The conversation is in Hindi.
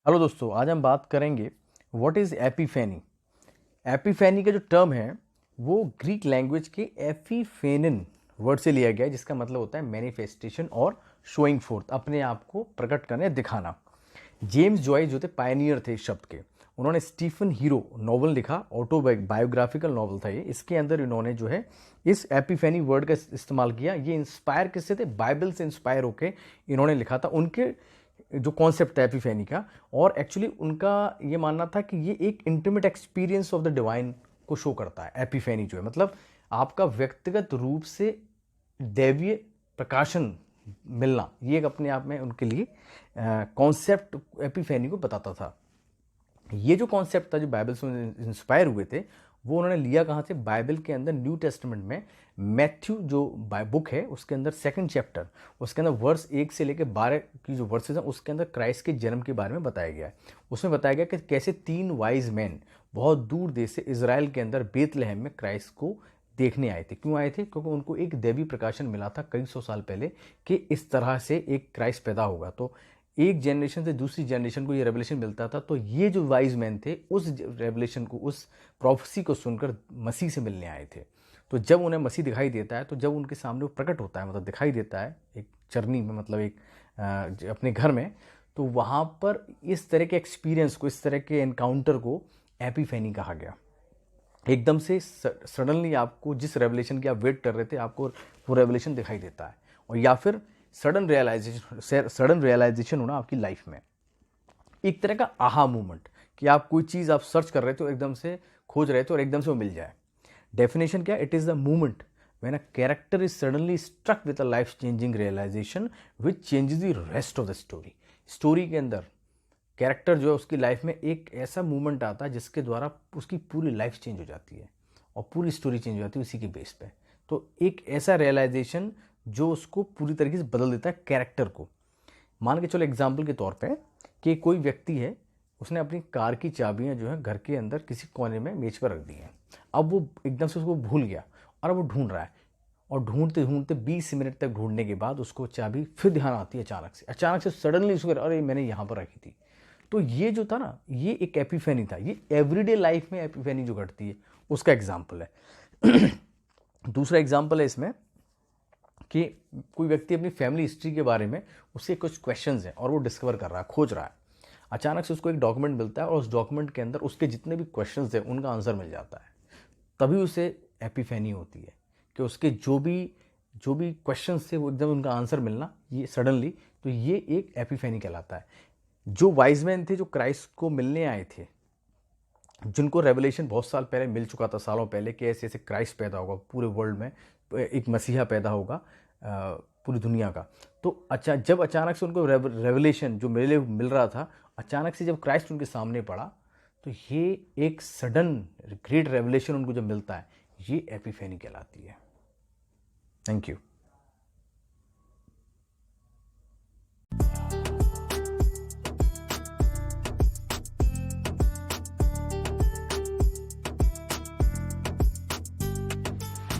हेलो दोस्तों, आज हम बात करेंगे व्हाट इज़ एपिफेनी। एपिफेनी का जो टर्म है वो ग्रीक लैंग्वेज के एफीफेनिन वर्ड से लिया गया है, जिसका मतलब होता है मैनिफेस्टेशन और शोइंग फोर्थ, अपने आप को प्रकट करना या दिखाना। जेम्स जॉयस जो थे पायनियर थे इस शब्द के। उन्होंने स्टीफन हीरो नॉवल लिखा, ऑटोबायोग्राफिकल नॉवल था ये। इसके अंदर इन्होंने जो है इस एपिफेनी वर्ड का इस्तेमाल किया। ये इंस्पायर किससे थे? बाइबल से इंस्पायर होके इन्होंने लिखा था। उनके जो कॉन्सेप्ट था एपिफेनी का, और एक्चुअली उनका ये मानना था कि ये एक intimate experience of the divine को शो करता है। एपिफेनी जो है मतलब आपका व्यक्तिगत रूप से दैवीय प्रकाशन मिलना, ये एक अपने आप में उनके लिए कॉन्सेप्ट एपिफेनी को बताता था। ये जो कॉन्सेप्ट था जो बाइबल से इंस्पायर हुए थे, वो उन्होंने लिया कहाँ से? बाइबल के अंदर न्यू टेस्टमेंट में मैथ्यू जो बुक है उसके अंदर सेकंड चैप्टर, उसके अंदर वर्स 1 से लेकर 12 की जो वर्सेस हैं उसके अंदर क्राइस्ट के जन्म के बारे में बताया गया है। उसमें बताया गया कि कैसे 3 वाइज मैन बहुत दूर देश से इजराइल के अंदर बेतलहम में क्राइस्ट को देखने आए थे। क्यों आए थे? क्योंकि उनको एक दैवी प्रकाशन मिला था कई सौ साल पहले कि इस तरह से एक क्राइस्ट पैदा होगा। तो एक जनरेशन से दूसरी जनरेशन को ये रेवलेशन मिलता था। तो ये जो वाइज मैन थे उस रेवलेशन को, उस प्रोफेसी को सुनकर मसीह से मिलने आए थे। तो जब उन्हें मसीह दिखाई देता है, तो जब उनके सामने वो प्रकट होता है, मतलब दिखाई देता है एक चरनी में, मतलब एक अपने घर में, तो वहाँ पर इस तरह के एक्सपीरियंस को, इस तरह के एनकाउंटर को एपिफेनी कहा गया। एकदम से सडनली आपको जिस रेवलेशन की आप वेट कर रहे थे, आपको वो रेवलेशन दिखाई देता है। और या फिर सडन रियलाइजेशन होना आपकी लाइफ में, एक तरह का आहा मूवमेंट, कि आप कोई चीज़ आप सर्च कर रहे थे, एकदम से खोज रहे थे और एकदम से वो मिल जाए। डेफिनेशन क्या? It is the movement when a character is suddenly struck with a life changing realisation which changes the rest of the story. Story के अंदर कैरेक्टर जो है उसकी लाइफ में एक ऐसा मूवमेंट आता है जिसके द्वारा उसकी पूरी लाइफ चेंज हो जाती है और पूरी स्टोरी चेंज हो जाती है उसी के बेस पे। तो एक ऐसा रियलाइजेशन जो उसको पूरी तरीके से बदल देता है कैरेक्टर को। मान के चलो एग्जाम्पल के तौर पे कि कोई व्यक्ति है, उसने अपनी कार की चाबियां जो है घर के अंदर किसी कोने में मेज पर रख दी हैं। अब वो एकदम से उसको भूल गया और अब वो ढूंढ रहा है, और ढूंढते ढूंढते 20 मिनट तक ढूंढने के बाद उसको चाबी फिर ध्यान आती है अचानक से सडनली उसको, अरे मैंने यहाँ पर रखी थी। तो ये जो था ना, ये एक एपिफेनी था। ये एवरीडे लाइफ में एपिफेनी जो घटती है उसका एग्जाम्पल है। दूसरा एग्जाम्पल है इसमें कि कोई व्यक्ति अपनी फैमिली हिस्ट्री के बारे में, उसके कुछ क्वेश्चंस हैं और वो डिस्कवर कर रहा है, खोज रहा है। अचानक से उसको एक डॉक्यूमेंट मिलता है और उस डॉक्यूमेंट के अंदर उसके जितने भी क्वेश्चंस हैं उनका आंसर मिल जाता है। तभी उसे एपिफेनी होती है कि उसके जो भी क्वेश्चंस थे वो एकदम उनका आंसर मिलना, ये सडनली, तो ये एक एपिफेनी कहलाता है। जो वाइज मैन थे, जो क्राइस्ट को मिलने आए थे, जिनको रेवलेशन बहुत साल पहले मिल चुका था, सालों पहले, कि ऐसे ऐसे क्राइस्ट पैदा होगा पूरे वर्ल्ड में, एक मसीहा पैदा होगा पूरी दुनिया का। तो अच्छा, जब अचानक से उनको रेवलेशन जो मिल रहा था, अचानक से जब क्राइस्ट उनके सामने पड़ा, तो ये एक सडन ग्रेट रेवलेशन उनको जब मिलता है, ये एपिफेनी कहलाती है। Thank you.